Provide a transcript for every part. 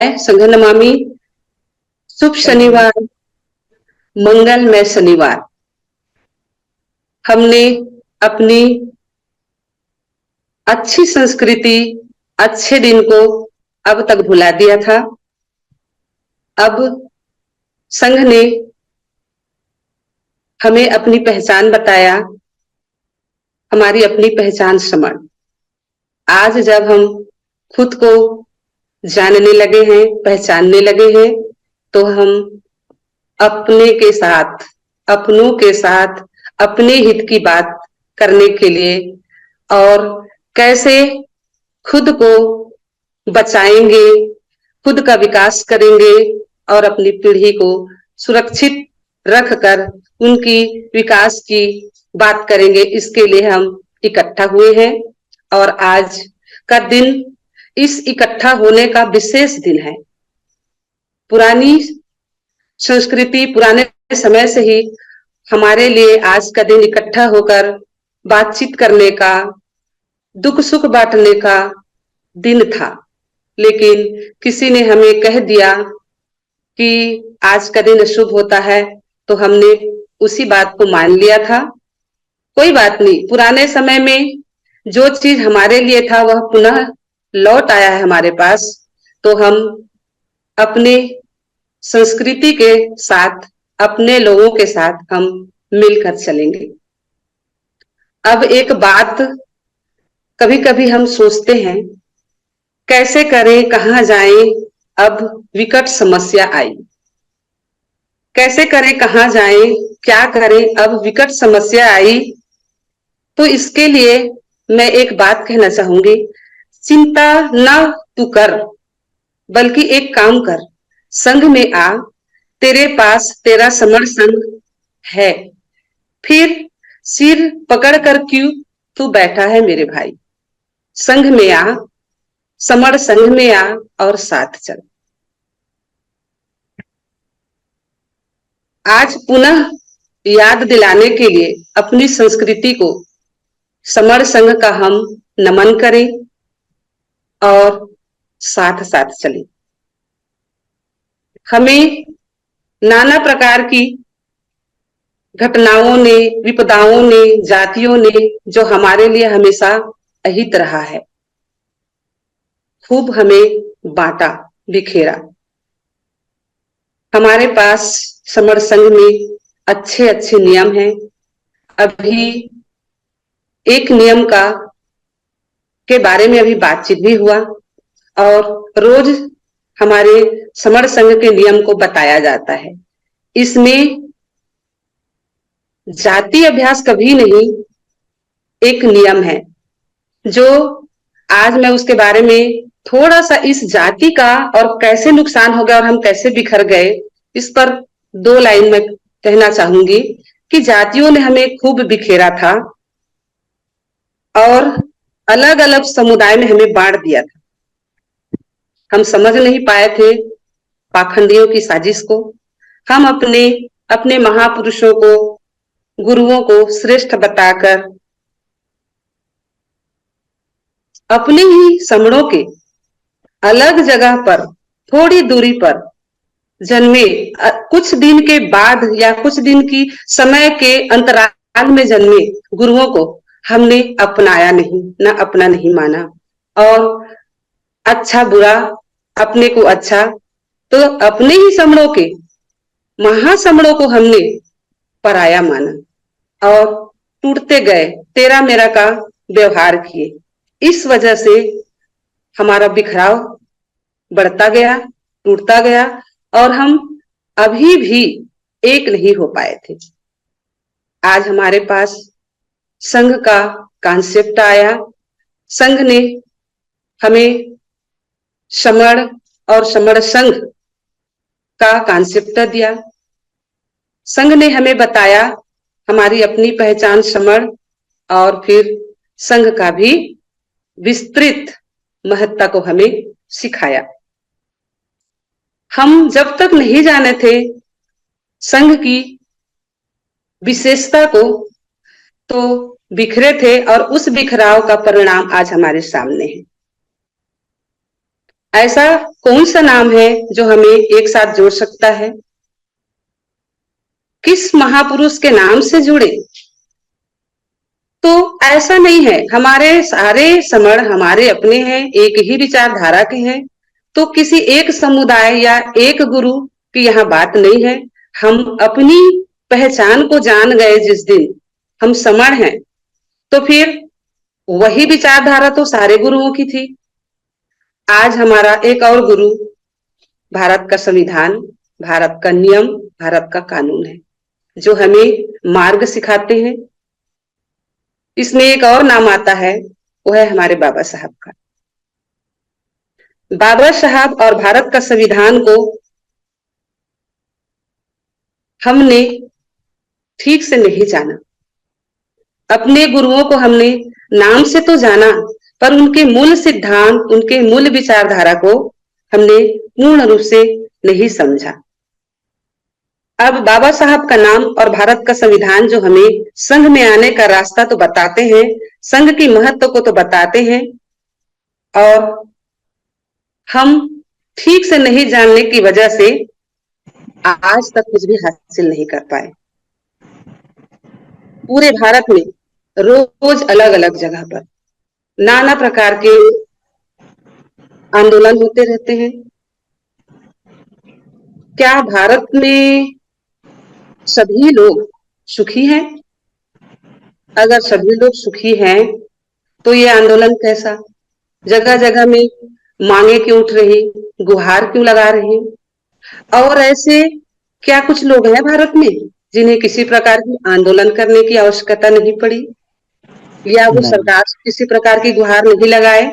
संघ नमामि। शुभ शनिवार, मंगलमय शनिवार। हमने अपनी अच्छी संस्कृति, अच्छे दिन को अब तक भुला दिया था। अब संघ ने हमें अपनी पहचान बताया, हमारी अपनी पहचान समण। आज जब हम खुद को जानने लगे हैं, पहचानने लगे हैं, तो हम अपने के साथ, अपनों के साथ अपने हित की बात करने के लिए और कैसे खुद को बचाएंगे, खुद का विकास करेंगे और अपनी पीढ़ी को सुरक्षित रखकर उनकी विकास की बात करेंगे, इसके लिए हम इकट्ठा हुए हैं। और आज का दिन इस इकट्ठा होने का विशेष दिन है। पुरानी संस्कृति, पुराने समय से ही हमारे लिए आज का दिन इकट्ठा होकर बातचीत करने का, दुख सुख बांटने का दिन था। लेकिन किसी ने हमें कह दिया कि आज का दिन शुभ होता है, तो हमने उसी बात को मान लिया था। कोई बात नहीं, पुराने समय में जो चीज हमारे लिए था वह पुनः लौट आया है हमारे पास, तो हम अपने संस्कृति के साथ, अपने लोगों के साथ हम मिलकर चलेंगे। अब एक बात कभी कभी हम सोचते हैं, कैसे करें, कहाँ जाएं, अब विकट समस्या आई। कैसे करें, कहाँ जाएं, क्या करें, अब विकट समस्या आई। तो इसके लिए मैं एक बात कहना चाहूंगी, चिंता न तू कर, बल्कि एक काम कर, संघ में आ, तेरे पास तेरा समर संघ है। फिर सिर पकड़कर क्यों तू बैठा है मेरे भाई, संघ में आ, समर संघ में आ और साथ चल। आज पुनः याद दिलाने के लिए अपनी संस्कृति को, समर संघ का हम नमन करें और साथ साथ चलें। हमें नाना प्रकार की घटनाओं ने, विपदाओं ने, जातियों ने जो हमारे लिए हमेशा अहित रहा है, खूब हमें बांटा, बिखेरा। हमारे पास समर संघ में अच्छे अच्छे नियम हैं। अभी एक नियम के बारे में अभी बातचीत भी हुआ और रोज हमारे समर संघ के नियम को बताया जाता है। इसमें जाति अभ्यास कभी नहीं, एक नियम है जो आज मैं उसके बारे में थोड़ा सा, इस जाति का और कैसे नुकसान हो गया और हम कैसे बिखर गए, इस पर 2 लाइन में कहना चाहूंगी कि जातियों ने हमें खूब बिखेरा था और अलग अलग समुदाय में हमें बांट दिया था। हम समझ नहीं पाए थे पाखंडियों की साजिश को। हम अपने अपने महापुरुषों को, गुरुओं को श्रेष्ठ बताकर अपने ही समणों के अलग जगह पर, थोड़ी दूरी पर जन्मे, कुछ दिन के बाद या कुछ दिन की समय के अंतराल में जन्मे गुरुओं को हमने अपनाया नहीं, ना अपना नहीं माना। और अच्छा बुरा, अपने को अच्छा, तो अपने ही समणों के, महासमणों को हमने पराया माना और टूटते गए, तेरा मेरा का व्यवहार किए। इस वजह से हमारा बिखराव बढ़ता गया, टूटता गया और हम अभी भी एक नहीं हो पाए थे। आज हमारे पास संघ का कॉन्सेप्ट आया। संघ ने हमें समण और समण संघ का कॉन्सेप्ट दिया। संघ ने हमें बताया हमारी अपनी पहचान समण और फिर संघ का भी विस्तृत महत्ता को हमें सिखाया। हम जब तक नहीं जाने थे संघ की विशेषता को, तो बिखरे थे और उस बिखराव का परिणाम आज हमारे सामने है। ऐसा कौन सा नाम है जो हमें एक साथ जोड़ सकता है? किस महापुरुष के नाम से जुड़े? तो ऐसा नहीं है, हमारे सारे समण हमारे अपने हैं, एक ही विचारधारा के हैं। तो किसी एक समुदाय या एक गुरु की यहाँ बात नहीं है। हम अपनी पहचान को जान गए जिस दिन हम समण हैं, तो फिर वही विचारधारा तो सारे गुरुओं की थी। आज हमारा एक और गुरु भारत का संविधान, भारत का नियम, भारत का कानून है, जो हमें मार्ग सिखाते हैं। इसमें एक और नाम आता है, वो है हमारे बाबा साहब का। बाबा साहब और भारत का संविधान को हमने ठीक से नहीं जाना। अपने गुरुओं को हमने नाम से तो जाना, पर उनके मूल सिद्धांत, उनके मूल विचारधारा को हमने पूर्ण रूप से नहीं समझा। अब बाबा साहब का नाम और भारत का संविधान जो हमें संघ में आने का रास्ता तो बताते हैं, संघ की महत्व को तो बताते हैं, और हम ठीक से नहीं जानने की वजह से आज तक कुछ भी हासिल नहीं कर पाए। पूरे भारत में रोज अलग अलग जगह पर नाना प्रकार के आंदोलन होते रहते हैं। क्या भारत में सभी लोग सुखी हैं? अगर सभी लोग सुखी हैं, तो ये आंदोलन कैसा? जगह जगह में मांगे क्यों उठ रही, गुहार क्यों लगा रही? और ऐसे क्या कुछ लोग हैं भारत में जिन्हें किसी प्रकार की आंदोलन करने की आवश्यकता नहीं पड़ी, या वो सरकार से किसी प्रकार की गुहार नहीं लगाए?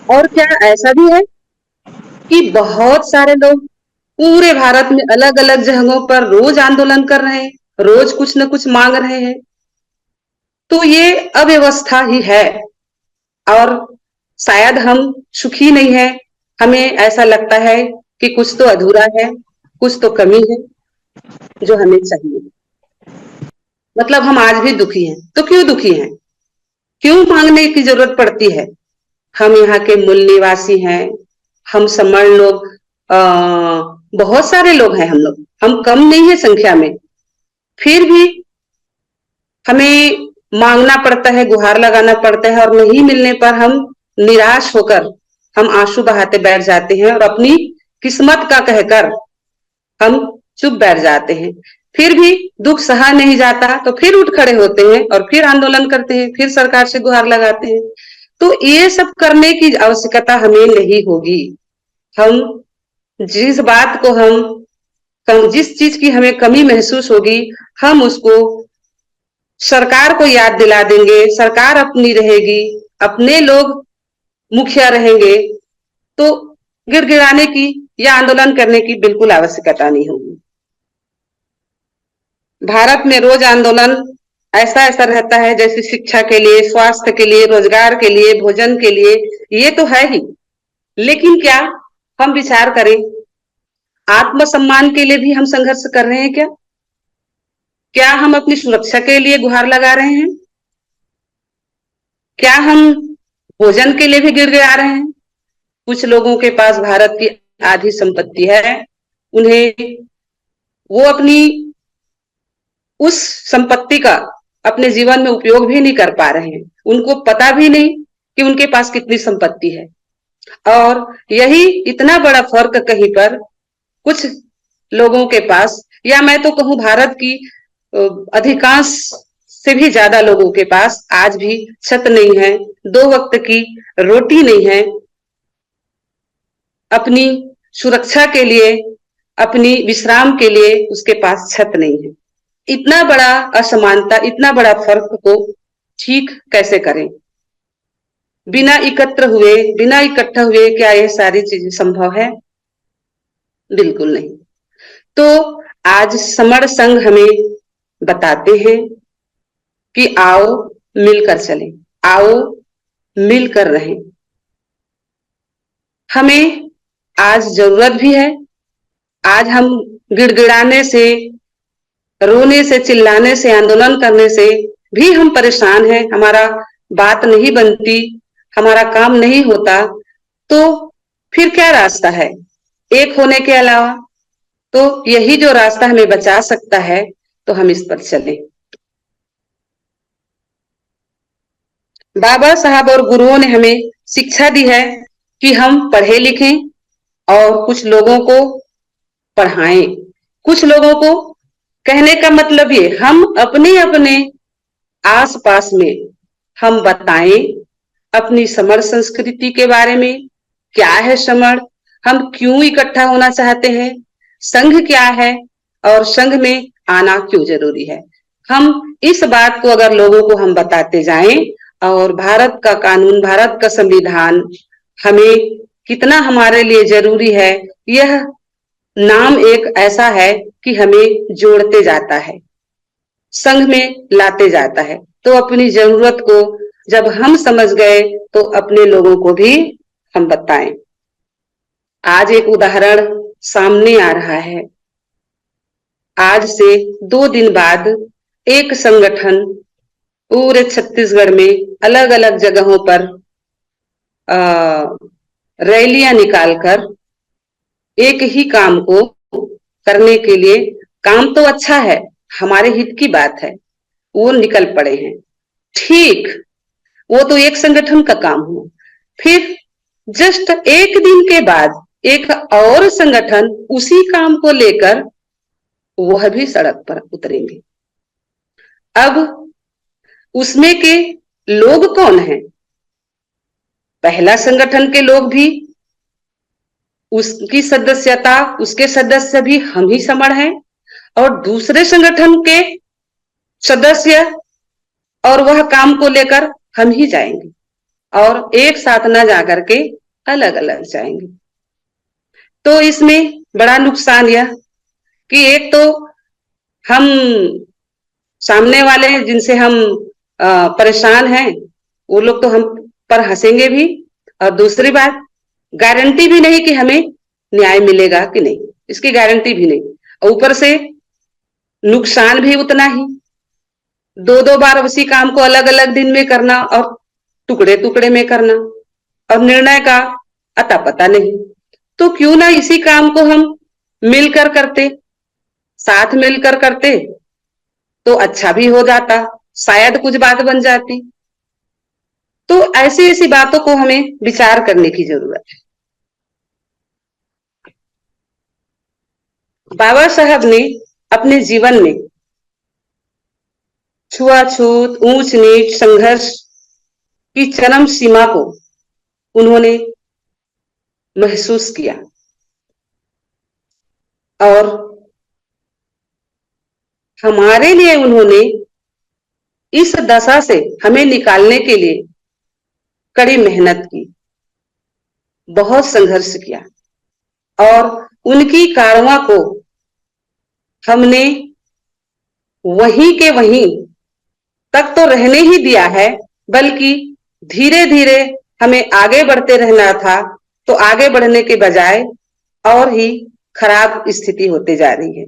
और क्या ऐसा भी है कि बहुत सारे लोग पूरे भारत में अलग अलग जगहों पर रोज आंदोलन कर रहे हैं, रोज कुछ न कुछ मांग रहे हैं? तो ये अव्यवस्था ही है, और शायद हम सुखी नहीं है। हमें ऐसा लगता है कि कुछ तो अधूरा है, कुछ तो कमी है जो हमें चाहिए। मतलब हम आज भी दुखी हैं। तो क्यों दुखी हैं? क्यों मांगने की जरूरत पड़ती है? हम यहाँ के मूल निवासी हैं, हम समण लोग, बहुत सारे लोग हैं, हम कम नहीं है संख्या में, फिर भी हमें मांगना पड़ता है, गुहार लगाना पड़ता है, और नहीं मिलने पर हम निराश होकर हम आंसू बहाते बैठ जाते हैं और अपनी किस्मत का कहकर हम चुप बैठ जाते हैं। फिर भी दुख सहा नहीं जाता, तो फिर उठ खड़े होते हैं और फिर आंदोलन करते हैं, फिर सरकार से गुहार लगाते हैं। तो ये सब करने की आवश्यकता हमें नहीं होगी। हम जिस बात को जिस चीज की हमें कमी महसूस होगी, हम उसको सरकार को याद दिला देंगे। सरकार अपनी रहेगी, अपने लोग मुखिया रहेंगे, तो गिड़गिड़ाने की या आंदोलन करने की बिल्कुल आवश्यकता नहीं होगी। भारत में रोज आंदोलन ऐसा ऐसा रहता है, जैसे शिक्षा के लिए, स्वास्थ्य के लिए, रोजगार के लिए, भोजन के लिए, ये तो है ही। लेकिन क्या हम विचार करें, आत्मसम्मान के लिए भी हम संघर्ष कर रहे हैं क्या? क्या हम अपनी सुरक्षा के लिए गुहार लगा रहे हैं? क्या हम भोजन के लिए भी गिड़गिड़ा रहे हैं? कुछ लोगों के पास भारत की आधी संपत्ति है, उन्हें वो अपनी उस संपत्ति का अपने जीवन में उपयोग भी नहीं कर पा रहे हैं। उनको पता भी नहीं कि उनके पास कितनी संपत्ति है। और यही इतना बड़ा फर्क कहीं पर कुछ लोगों के पास, या मैं तो कहूं भारत की अधिकांश से भी ज्यादा लोगों के पास आज भी छत नहीं है, 2 वक्त की रोटी नहीं है, अपनी सुरक्षा के लिए, अपनी विश्राम के लिए उसके पास छत नहीं है। इतना बड़ा असमानता, इतना बड़ा फर्क को ठीक कैसे करें? बिना एकत्र हुए, बिना इकट्ठा हुए क्या ये सारी चीजें संभव है? बिल्कुल नहीं। तो आज समण संघ हमें बताते हैं कि आओ मिलकर चलें, आओ मिलकर रहें। हमें आज जरूरत भी है। आज हम गिड़गिड़ाने से, रोने से, चिल्लाने से, आंदोलन करने से भी हम परेशान हैं, हमारा बात नहीं बनती, हमारा काम नहीं होता, तो फिर क्या रास्ता है एक होने के अलावा? तो यही जो रास्ता हमें बचा सकता है, तो हम इस पर चलें। बाबा साहब और गुरुओं ने हमें शिक्षा दी है कि हम पढ़े लिखें और कुछ लोगों को पढ़ाएं। कुछ लोगों को कहने का मतलब ये, हम अपने अपने आसपास में हम बताएं अपनी समर संस्कृति के बारे में। क्या है समर, हम क्यों इकट्ठा होना चाहते हैं, संघ क्या है और संघ में आना क्यों जरूरी है। हम इस बात को अगर लोगों को हम बताते जाएं, और भारत का कानून, भारत का संविधान हमें कितना हमारे लिए जरूरी है, यह नाम एक ऐसा है कि हमें जोड़ते जाता है, संघ में लाते जाता है। तो अपनी जरूरत को जब हम समझ गए, तो अपने लोगों को भी हम बताएं। आज एक उदाहरण सामने आ रहा है। आज से 2 दिन बाद एक संगठन पूरे छत्तीसगढ़ में अलग अलग जगहों पर रैलियां निकालकर एक ही काम को करने के लिए, काम तो अच्छा है, हमारे हित की बात है, वो निकल पड़े हैं। ठीक, वो तो एक संगठन का काम हुआ। फिर जस्ट एक दिन के बाद एक और संगठन उसी काम को लेकर वह भी सड़क पर उतरेंगे। अब उसमें के लोग कौन हैं? पहला संगठन के लोग भी, उसकी सदस्यता, उसके सदस्य भी हम ही समर हैं, और दूसरे संगठन के सदस्य और वह काम को लेकर हम ही जाएंगे, और एक साथ न जाकर के अलग अलग जाएंगे। तो इसमें बड़ा नुकसान यह कि एक तो हम सामने वाले जिनसे हम परेशान हैं, वो लोग तो हम पर हंसेंगे भी, और दूसरी बात, गारंटी भी नहीं कि हमें न्याय मिलेगा कि नहीं, इसकी गारंटी भी नहीं। और ऊपर से नुकसान भी उतना ही, 2-2 बार उसी काम को अलग अलग दिन में करना और टुकड़े टुकड़े में करना, और निर्णय का अता पता नहीं। तो क्यों ना इसी काम को हम मिलकर करते, साथ मिलकर करते, तो अच्छा भी हो जाता, शायद कुछ बात बन जाती। तो ऐसी ऐसी बातों को हमें विचार करने की जरूरत है। बाबा साहब ने अपने जीवन में छुआछूत, ऊंच नीच, संघर्ष की चरम सीमा को उन्होंने महसूस किया, और हमारे लिए उन्होंने इस दशा से हमें निकालने के लिए कड़ी मेहनत की, बहुत संघर्ष किया, और उनकी कारवां को हमने वहीं के वहीं तक तो रहने ही दिया है, बल्कि धीरे धीरे हमें आगे बढ़ते रहना था। तो आगे बढ़ने के बजाय और ही खराब स्थिति होते जा रही है।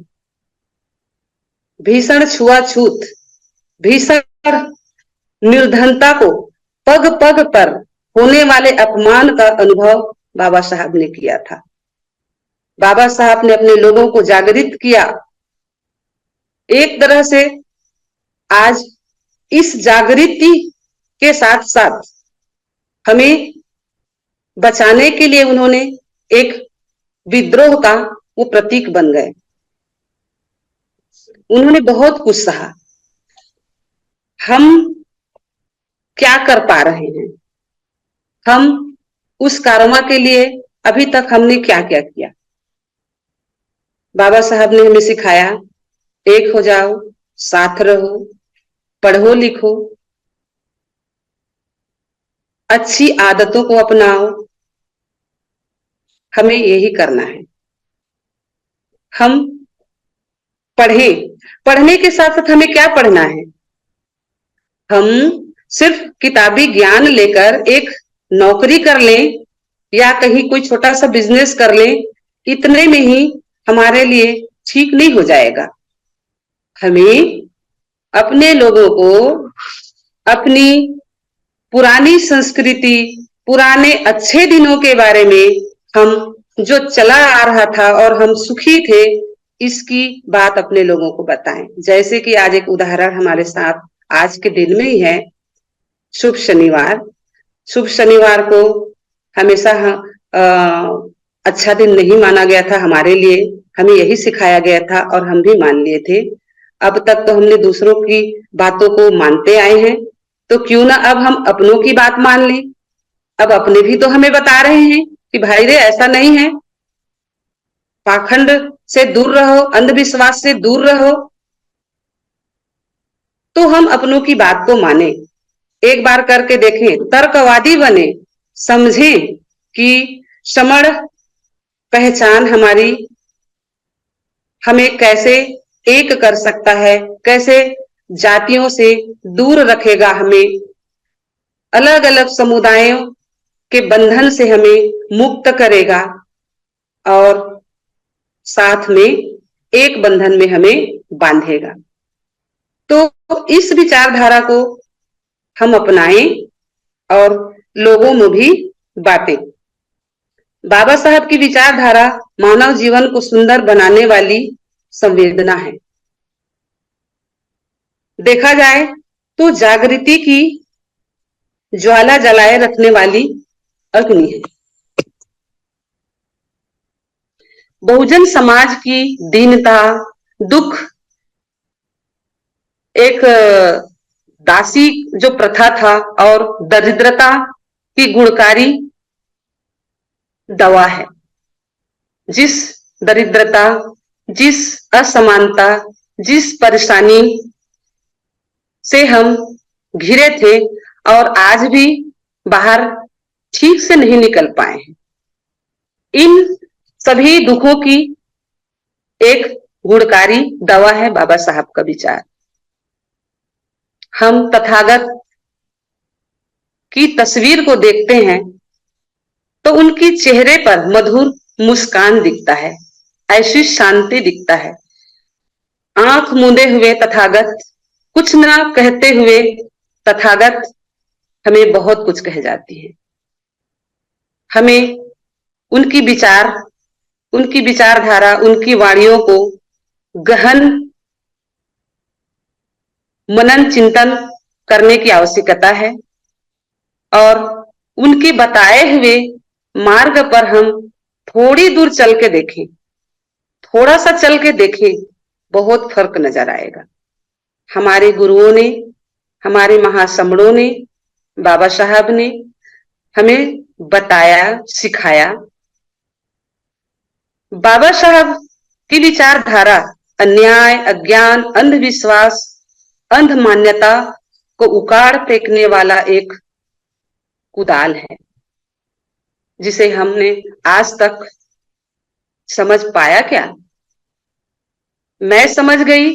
भीषण छुआछूत, भीषण निर्धनता को, पग पग पर होने वाले अपमान का अनुभव बाबा साहब ने किया था। बाबा साहब ने अपने लोगों को जागृत किया। एक तरह से आज इस जागृति के साथ साथ हमें बचाने के लिए उन्होंने एक विद्रोह का वो प्रतीक बन गए। उन्होंने बहुत कुछ सहा। हम क्या कर पा रहे हैं, हम उस कारमा के लिए अभी तक हमने क्या क्या किया? बाबा साहब ने हमें सिखाया, एक हो जाओ, साथ रहो, पढ़ो लिखो, अच्छी आदतों को अपनाओ। हमें यही करना है। हम पढ़ें, पढ़ने के साथ साथ हमें क्या पढ़ना है? हम सिर्फ किताबी ज्ञान लेकर एक नौकरी कर लें या कहीं कोई छोटा सा बिजनेस कर लें, इतने में ही हमारे लिए ठीक नहीं हो जाएगा। हमें अपने लोगों को अपनी पुरानी संस्कृति, पुराने अच्छे दिनों के बारे में, हम जो चला आ रहा था और हम सुखी थे, इसकी बात अपने लोगों को बताएं। जैसे कि आज एक उदाहरण हमारे साथ आज के दिन में ही है, शुभ शनिवार। शुभ शनिवार को हमेशा अच्छा दिन नहीं माना गया था हमारे लिए, हमें यही सिखाया गया था और हम भी मान लिए थे। अब तक तो हमने दूसरों की बातों को मानते आए हैं, तो क्यों ना अब हम अपनों की बात मान लें। अब अपने भी तो हमें बता रहे हैं कि भाई रे ऐसा नहीं है, पाखंड से दूर रहो, अंधविश्वास से दूर रहो। तो हम अपनों की बात को माने, एक बार करके देखें, तर्कवादी बने, समझें कि समण पहचान हमारी हमें कैसे एक कर सकता है, कैसे जातियों से दूर रखेगा, हमें अलग अलग समुदायों के बंधन से हमें मुक्त करेगा और साथ में एक बंधन में हमें बांधेगा। तो इस विचारधारा को हम अपनाएं और लोगों में भी बांटें। बाबा साहब की विचारधारा मानव जीवन को सुंदर बनाने वाली संवेदना है। देखा जाए तो जागृति की ज्वाला जलाए रखने वाली अग्नि है। बहुजन समाज की दीनता, दुख, एक दासी जो प्रथा था और दरिद्रता की गुणकारी दवा है। जिस दरिद्रता, जिस असमानता, जिस परेशानी से हम घिरे थे और आज भी बाहर ठीक से नहीं निकल पाए हैं, इन सभी दुखों की एक गुणकारी दवा है बाबा साहब का विचार। हम तथागत की तस्वीर को देखते हैं तो उनकी चेहरे पर मधुर मुस्कान दिखता है, ऐसी शांति दिखता है। आंख मूंदे हुए तथागत, कुछ ना कहते हुए तथागत हमें बहुत कुछ कह जाती है। हमें उनकी विचारधारा, उनकी वाणियों को गहन मनन चिंतन करने की आवश्यकता है और उनके बताए हुए मार्ग पर हम थोड़ी दूर चल के देखें, थोड़ा सा चल के देखें, बहुत फर्क नजर आएगा। हमारे गुरुओं ने, हमारे महासमणों ने, बाबा साहब ने हमें बताया, सिखाया। बाबा साहब की विचारधारा अन्याय, अज्ञान, अंधविश्वास, अंध मान्यता को उखाड़ फेंकने वाला एक कुदाल है, जिसे हमने आज तक समझ पाया क्या? मैं समझ गई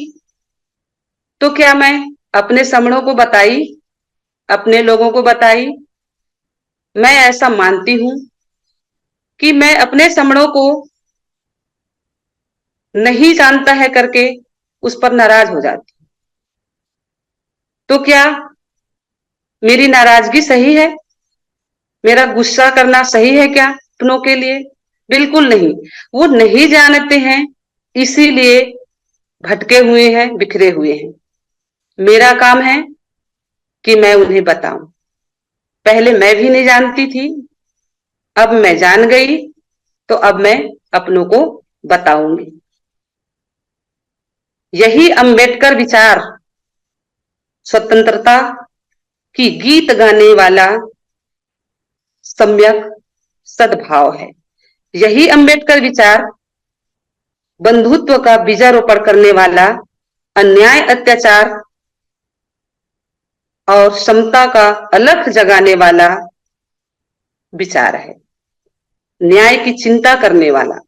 तो क्या मैं अपने समणों को बताई, अपने लोगों को बताई? मैं ऐसा मानती हूं कि मैं अपने समणों को नहीं जानता है करके उस पर नाराज हो जाती। तो क्या मेरी नाराजगी सही है? मेरा गुस्सा करना सही है क्या अपनों के लिए? बिल्कुल नहीं। वो नहीं जानते हैं, इसीलिए भटके हुए हैं, बिखरे हुए हैं। मेरा काम है कि मैं उन्हें बताऊं। पहले मैं भी नहीं जानती थी, अब मैं जान गई, तो अब मैं अपनों को बताऊंगी। यही अंबेडकर विचार, स्वतंत्रता की गीत गाने वाला सम्यक सद्भाव है। यही अंबेडकर विचार बंधुत्व का बीजारोपण करने वाला, अन्याय, अत्याचार और समता का अलख जगाने वाला विचार है। न्याय की चिंता करने वाला,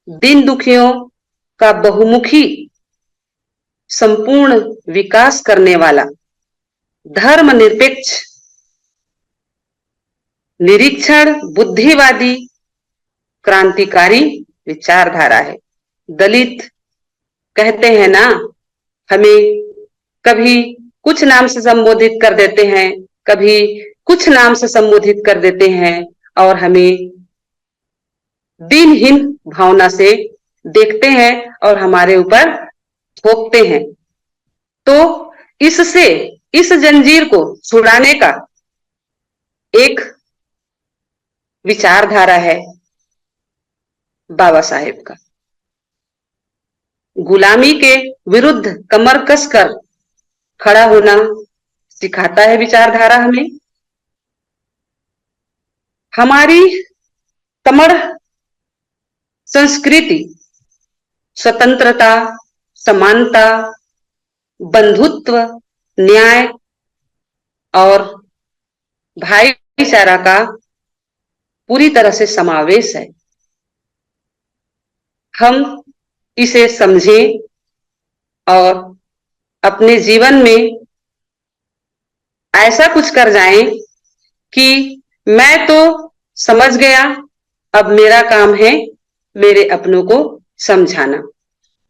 दीन दुखियों का बहुमुखी संपूर्ण विकास करने वाला, धर्मनिरपेक्ष, निरीक्षण बुद्धिवादी, क्रांतिकारी विचारधारा है। दलित कहते हैं ना, हमें कभी कुछ नाम से संबोधित कर देते हैं, कभी कुछ नाम से संबोधित कर देते हैं और हमें दीनहीन भावना से देखते हैं और हमारे ऊपर थोपते हैं। तो इससे, इस जंजीर को छुड़ाने का एक विचारधारा है बाबा साहेब का। गुलामी के विरुद्ध कमर कसकर खड़ा होना सिखाता है विचारधारा हमें। हमारी कमर संस्कृति स्वतंत्रता, समानता, बंधुत्व, न्याय और भाईचारा का पूरी तरह से समावेश है। हम इसे समझें और अपने जीवन में ऐसा कुछ कर जाएं कि मैं तो समझ गया, अब मेरा काम है मेरे अपनों को समझाना।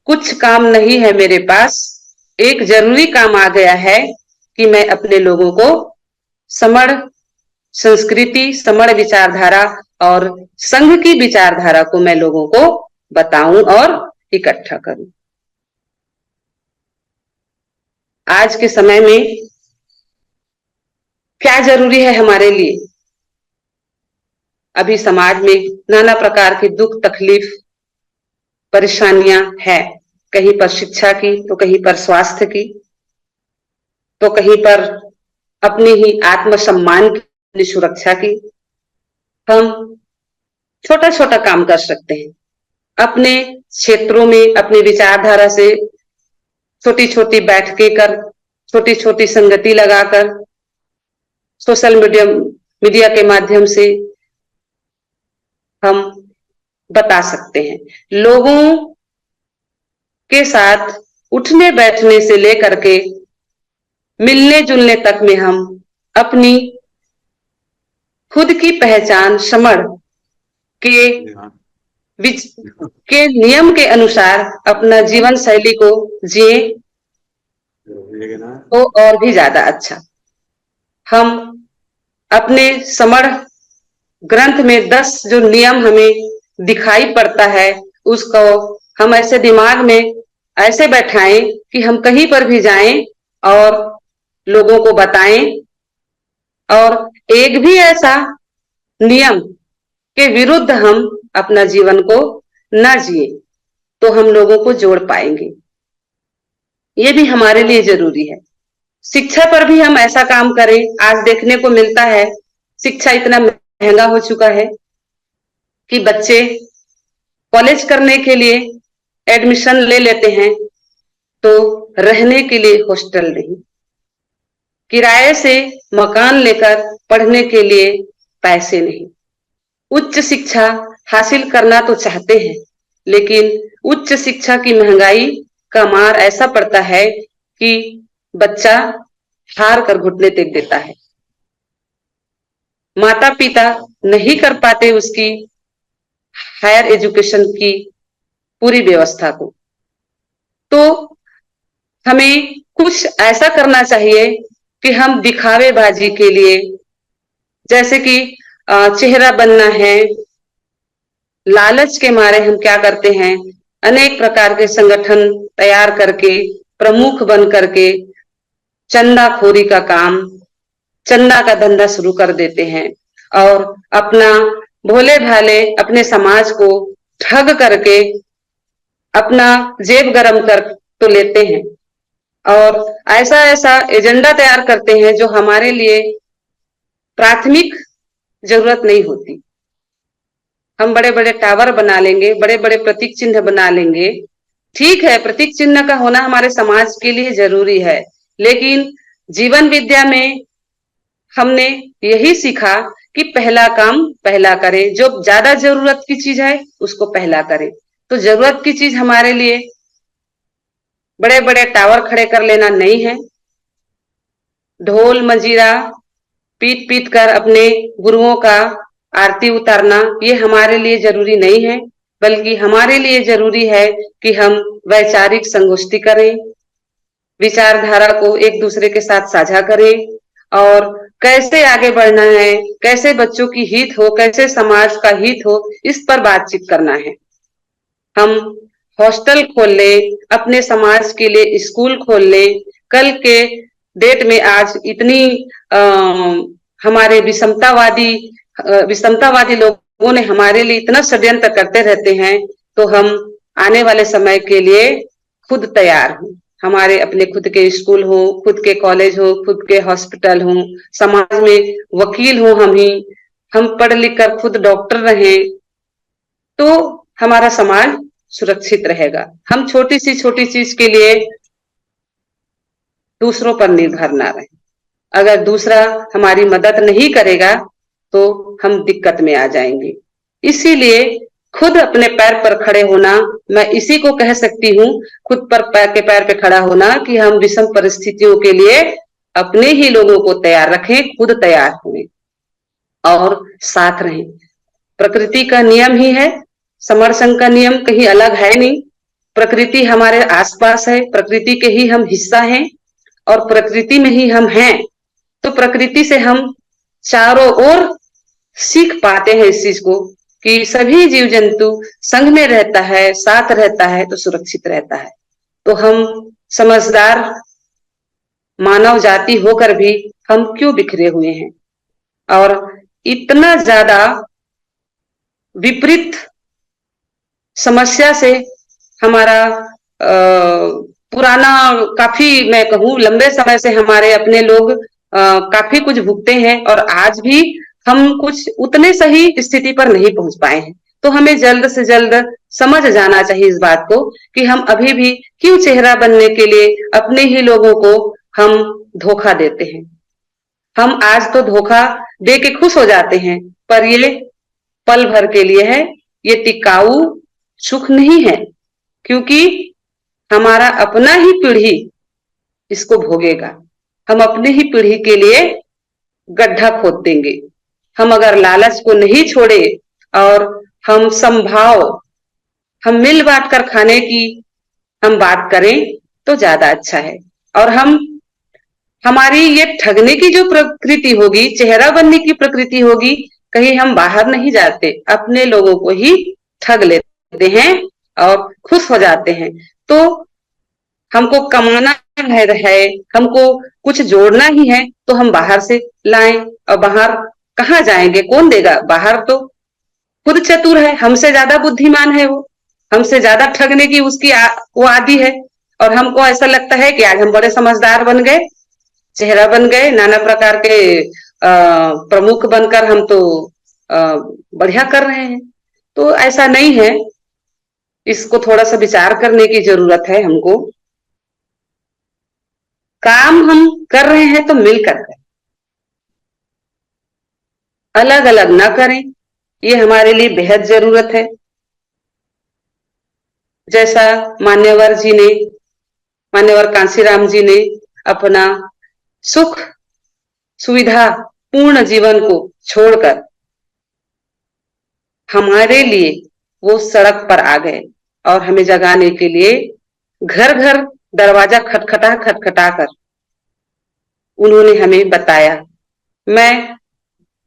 कुछ काम नहीं है मेरे पास, एक जरूरी काम आ गया है कि मैं अपने लोगों को समण संस्कृति, समण विचारधारा और संघ की विचारधारा को मैं लोगों को बताऊं और इकट्ठा करूं। आज के समय में क्या जरूरी है हमारे लिए? अभी समाज में नाना प्रकार की दुख तकलीफ परेशानियां हैं, कहीं पर शिक्षा की, तो कहीं पर स्वास्थ्य की, तो कहीं पर अपने ही आत्मसम्मान की, सुरक्षा की। हम छोटा छोटा काम कर सकते हैं अपने क्षेत्रों में, अपनी विचारधारा से छोटी छोटी बैठकें कर, छोटी छोटी संगति लगाकर, सोशल मीडिया के माध्यम से हम बता सकते हैं। लोगों के साथ उठने बैठने से लेकर के मिलने जुलने तक में हम अपनी खुद की पहचान समण के नियम के अनुसार अपना जीवन शैली को जिए तो और भी ज्यादा अच्छा। हम अपने समण ग्रंथ में 10 जो नियम हमें दिखाई पड़ता है, उसको हम ऐसे दिमाग में ऐसे बैठाएं कि हम कहीं पर भी जाएं और लोगों को बताएं, और एक भी ऐसा नियम के विरुद्ध हम अपना जीवन को न जिए तो हम लोगों को जोड़ पाएंगे। ये भी हमारे लिए जरूरी है। शिक्षा पर भी हम ऐसा काम करें। आज देखने को मिलता है शिक्षा इतना महंगा हो चुका है कि बच्चे कॉलेज करने के लिए एडमिशन ले लेते हैं तो रहने के लिए हॉस्टल नहीं, किराए से मकान लेकर पढ़ने के लिए पैसे नहीं। उच्च शिक्षा हासिल करना तो चाहते हैं, लेकिन उच्च शिक्षा की महंगाई का मार ऐसा पड़ता है कि बच्चा हार कर घुटने टेक देता है। माता पिता नहीं कर पाते उसकी हायर एजुकेशन की पूरी व्यवस्था को। तो हमें कुछ ऐसा करना चाहिए कि हम दिखावेबाजी के लिए, जैसे कि चेहरा बनना है, लालच के मारे हम क्या करते हैं, अनेक प्रकार के संगठन तैयार करके प्रमुख बन करके चंदाखोरी का काम, चंदा का धंधा शुरू कर देते हैं और अपना भोले भाले अपने समाज को ठग करके अपना जेब गरम कर तो लेते हैं और ऐसा ऐसा एजेंडा तैयार करते हैं जो हमारे लिए प्राथमिक जरूरत नहीं होती। हम बड़े बड़े टावर बना लेंगे, बड़े बड़े प्रतीक चिन्ह बना लेंगे। ठीक है, प्रतीक चिन्ह का होना हमारे समाज के लिए जरूरी है, लेकिन जीवन विद्या में हमने यही सीखा कि पहला काम पहला करें। जो ज्यादा जरूरत की चीज है उसको पहला करें। तो जरूरत की चीज हमारे लिए बड़े बड़े टावर खड़े कर लेना नहीं है, ढोल मंजीरा पीट पीट कर अपने गुरुओं का आरती उतारना, ये हमारे लिए जरूरी नहीं है। बल्कि हमारे लिए जरूरी है कि हम वैचारिक संगोष्ठी करें, विचारधारा को एक दूसरे के साथ साझा करें और कैसे आगे बढ़ना है, कैसे बच्चों की हित हो, कैसे समाज का हित हो, इस पर बातचीत करना है। हम हॉस्टल खोल ले, अपने समाज के लिए स्कूल खोल ले। कल के डेट में आज इतनी हमारे विषमतावादी लोगों ने हमारे लिए इतना षड्यंत्र करते रहते हैं, तो हम आने वाले समय के लिए खुद तैयार हों। हमारे अपने खुद के स्कूल हो, खुद के कॉलेज हो, खुद के हॉस्पिटल हो, समाज में वकील हो, हम पढ़ लिख कर खुद डॉक्टर रहें, तो हमारा समाज सुरक्षित रहेगा। हम छोटी चीज के लिए दूसरों पर निर्भर ना रहे। अगर दूसरा हमारी मदद नहीं करेगा तो हम दिक्कत में आ जाएंगे। इसीलिए खुद अपने पैर पर खड़े होना, मैं इसी को कह सकती हूँ, खुद पर पैर पे खड़ा होना, कि हम विषम परिस्थितियों के लिए अपने ही लोगों को तैयार रखें, खुद तैयार हुए और साथ रहें। प्रकृति का नियम ही है, समर संघ का नियम कहीं अलग है नहीं। प्रकृति हमारे आसपास है, प्रकृति के ही हम हिस्सा हैं और प्रकृति में ही हम हैं। तो प्रकृति से हम चारों ओर सीख पाते हैं इस चीज को, कि सभी जीव जंतु संग में रहता है, साथ रहता है तो सुरक्षित रहता है। तो हम समझदार मानव जाति होकर भी हम क्यों बिखरे हुए हैं और इतना ज्यादा विपरीत समस्या से हमारा पुराना, काफी मैं कहूँ लंबे समय से हमारे अपने लोग काफी कुछ भुगते हैं और आज भी हम कुछ उतने सही स्थिति पर नहीं पहुंच पाए हैं। तो हमें जल्द से जल्द समझ जाना चाहिए इस बात को, कि हम अभी भी क्यों चेहरा बनने के लिए अपने ही लोगों को हम धोखा देते हैं। हम आज तो धोखा दे के खुश हो जाते हैं, पर ये पल भर के लिए है, ये टिकाऊ सुख नहीं है, क्योंकि हमारा अपना ही पीढ़ी इसको भोगेगा। हम अपने ही पीढ़ी के लिए गड्ढा खोद देंगे। हम अगर लालच को नहीं छोड़े और हम समभाव, हम मिल बांट कर खाने की हम बात करें तो ज्यादा अच्छा है। और हमारी ये ठगने की जो प्रकृति होगी, चेहरा बनने की प्रकृति होगी, कहीं हम बाहर नहीं जाते, अपने लोगों को ही ठग लेते हैं और खुश हो जाते हैं। तो हमको कमाना है, हमको कुछ जोड़ना ही है, तो हम बाहर से लाएं। और बाहर कहाँ जाएंगे, कौन देगा? बाहर तो खुद चतुर है, हमसे ज्यादा बुद्धिमान है, वो हमसे ज्यादा ठगने की उसकी वो आदि है। और हमको ऐसा लगता है कि आज हम बड़े समझदार बन गए, चेहरा बन गए, नाना प्रकार के प्रमुख बनकर हम तो बढ़िया कर रहे हैं। तो ऐसा नहीं है, इसको थोड़ा सा विचार करने की जरूरत है हमको। काम हम कर रहे हैं तो मिलकर करें, अलग अलग ना करें, ये हमारे लिए बेहद जरूरत है। जैसा मान्यवर कांशीराम जी ने अपना सुख सुविधा पूर्ण जीवन को छोड़कर हमारे लिए वो सड़क पर आ गए और हमें जगाने के लिए घर घर दरवाजा खटखटा कर उन्होंने हमें बताया। मैं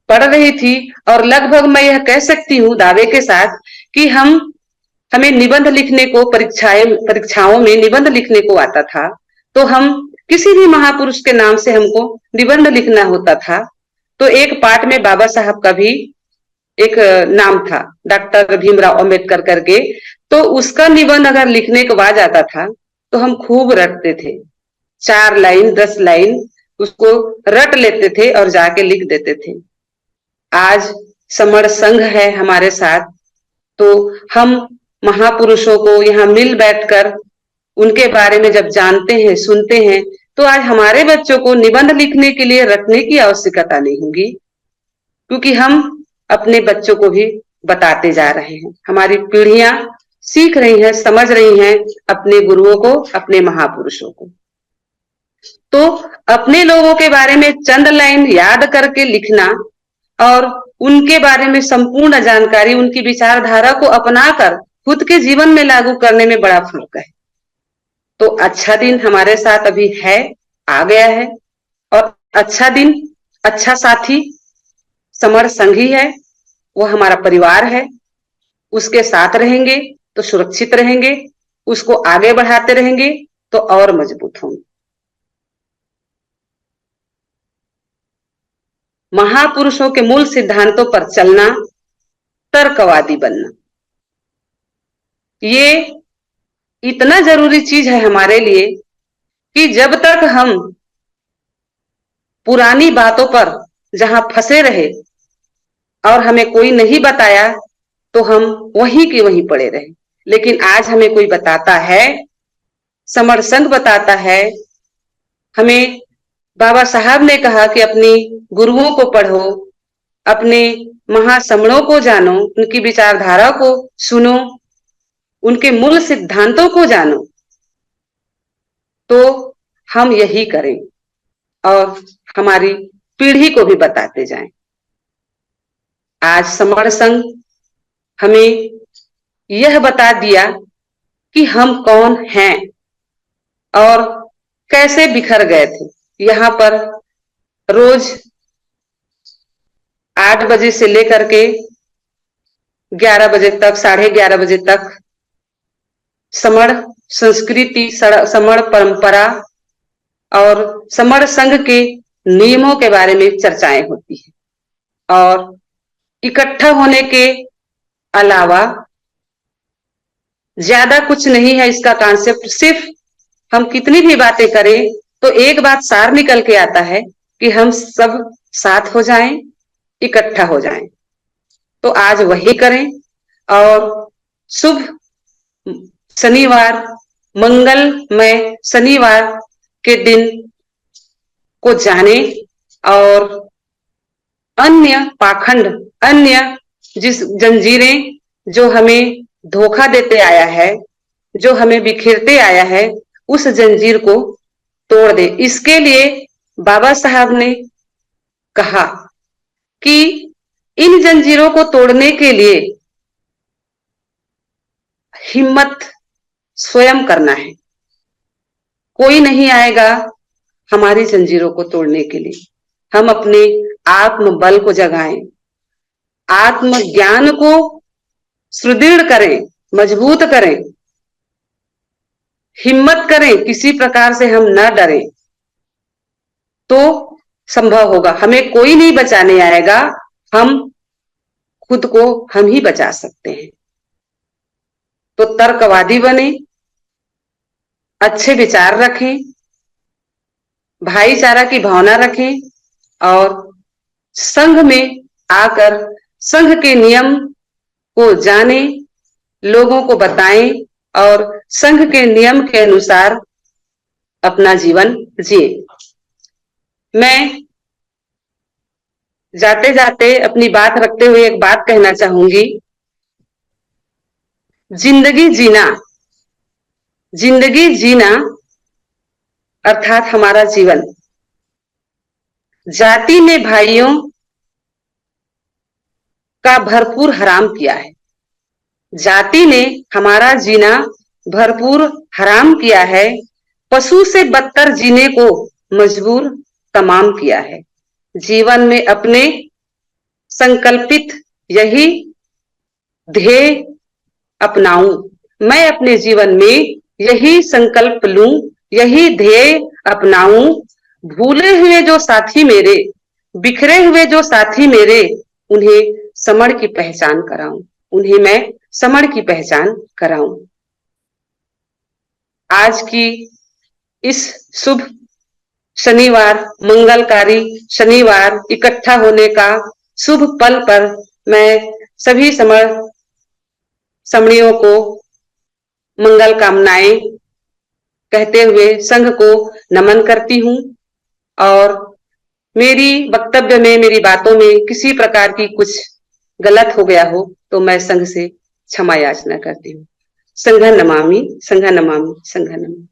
पढ़ रही थी और लगभग मैं यह कह सकती हूँ दावे के साथ कि हमें निबंध लिखने को, परीक्षाओं में निबंध लिखने को आता था। तो हम किसी भी महापुरुष के नाम से हमको निबंध लिखना होता था, तो एक पाठ में बाबा साहब का भी एक नाम था, डॉक्टर भीमराव अंबेडकर करके। तो उसका निबंध अगर लिखने को आ जाता था तो हम खूब रटते थे, 4 लाइन 10 लाइन उसको रट लेते थे और जाके लिख देते थे। आज समर संघ है हमारे साथ, तो हम महापुरुषों को यहाँ मिल बैठकर उनके बारे में जब जानते हैं, सुनते हैं, तो आज हमारे बच्चों को निबंध लिखने के लिए रटने की आवश्यकता नहीं होगी, क्योंकि हम अपने बच्चों को भी बताते जा रहे हैं। हमारी पीढ़ियां सीख रही हैं, समझ रही हैं अपने गुरुओं को, अपने महापुरुषों को। तो अपने लोगों के बारे में चंद लाइन याद करके लिखना और उनके बारे में संपूर्ण जानकारी, उनकी विचारधारा को अपनाकर खुद के जीवन में लागू करने में बड़ा फर्क है। तो अच्छा दिन हमारे साथ अभी है, आ गया है, और अच्छा दिन अच्छा साथी समर संग ही है, वो हमारा परिवार है। उसके साथ रहेंगे तो सुरक्षित रहेंगे, उसको आगे बढ़ाते रहेंगे तो और मजबूत होंगे। महापुरुषों के मूल सिद्धांतों पर चलना, तर्कवादी बनना, ये इतना जरूरी चीज है हमारे लिए कि जब तक हम पुरानी बातों पर जहां फंसे रहे और हमें कोई नहीं बताया तो हम वहीं के वहीं पड़े रहे। लेकिन आज हमें कोई बताता है, समर संघ बताता है हमें। बाबा साहब ने कहा कि अपनी गुरुओं को पढ़ो, अपने महासमणों को जानो, उनकी विचारधारा को सुनो, उनके मूल सिद्धांतों को जानो, तो हम यही करें और हमारी पीढ़ी को भी बताते जाएं। आज समर संघ हमें यह बता दिया कि हम कौन हैं और कैसे बिखर गए थे। यहाँ पर रोज 8 बजे से लेकर के 11 बजे तक, 11:30 बजे तक समर संस्कृति, समर परंपरा और समर संघ के नियमों के बारे में चर्चाएं होती है। और इकट्ठा होने के अलावा ज्यादा कुछ नहीं है इसका कॉन्सेप्ट। सिर्फ हम कितनी भी बातें करें तो एक बात सार निकल के आता है कि हम सब साथ हो जाएं, इकट्ठा हो जाएं। तो आज वही करें और शुभ शनिवार, मंगलमय शनिवार के दिन को जाने और अन्य पाखंड, अन्य जिस जंजीरें जो हमें धोखा देते आया है, जो हमें बिखेरते आया है, उस जंजीर को तोड़ दे। इसके लिए बाबा साहब ने कहा कि इन जंजीरों को तोड़ने के लिए हिम्मत स्वयं करना है। कोई नहीं आएगा हमारी जंजीरों को तोड़ने के लिए। हम अपने आत्मबल को जगाएं, आत्मज्ञान को सुदृढ़ करें, मजबूत करें, हिम्मत करें, किसी प्रकार से हम न डरें तो संभव होगा। हमें कोई नहीं बचाने आएगा, हम खुद को हम ही बचा सकते हैं। तो तर्कवादी बने, अच्छे विचार रखें, भाईचारा की भावना रखें और संघ में आकर संघ के नियम को जाने, लोगों को बताएं और संघ के नियम के अनुसार अपना जीवन जिए। मैं जाते जाते अपनी बात रखते हुए एक बात कहना चाहूंगी। जिंदगी जीना, जिंदगी जीना अर्थात हमारा जीवन, जाति ने भाइयों का भरपूर हराम किया है। जाति ने हमारा जीना भरपूर हराम किया है, पशु से बदतर जीने को मजबूर तमाम किया है। जीवन में अपने संकल्पित यही ध्येय अपनाऊं, मैं अपने जीवन में यही संकल्प लूं, यही ध्येय अपनाऊं। भूले हुए जो साथी मेरे, बिखरे हुए जो साथी मेरे, उन्हें समण की पहचान कराऊं, उन्हें मैं समण की पहचान कराऊं। आज की इस शुभ शनिवार, मंगलकारी शनिवार, इकट्ठा होने का शुभ पल पर मैं सभी समणियों को मंगल कामनाएं कहते हुए संघ को नमन करती हूं और मेरी वक्तव्य में, मेरी बातों में किसी प्रकार की कुछ गलत हो गया हो तो मैं संघ से क्षमा याचना करती हूँ। संघ नमामि, संघ नमामि, संघ नमामि।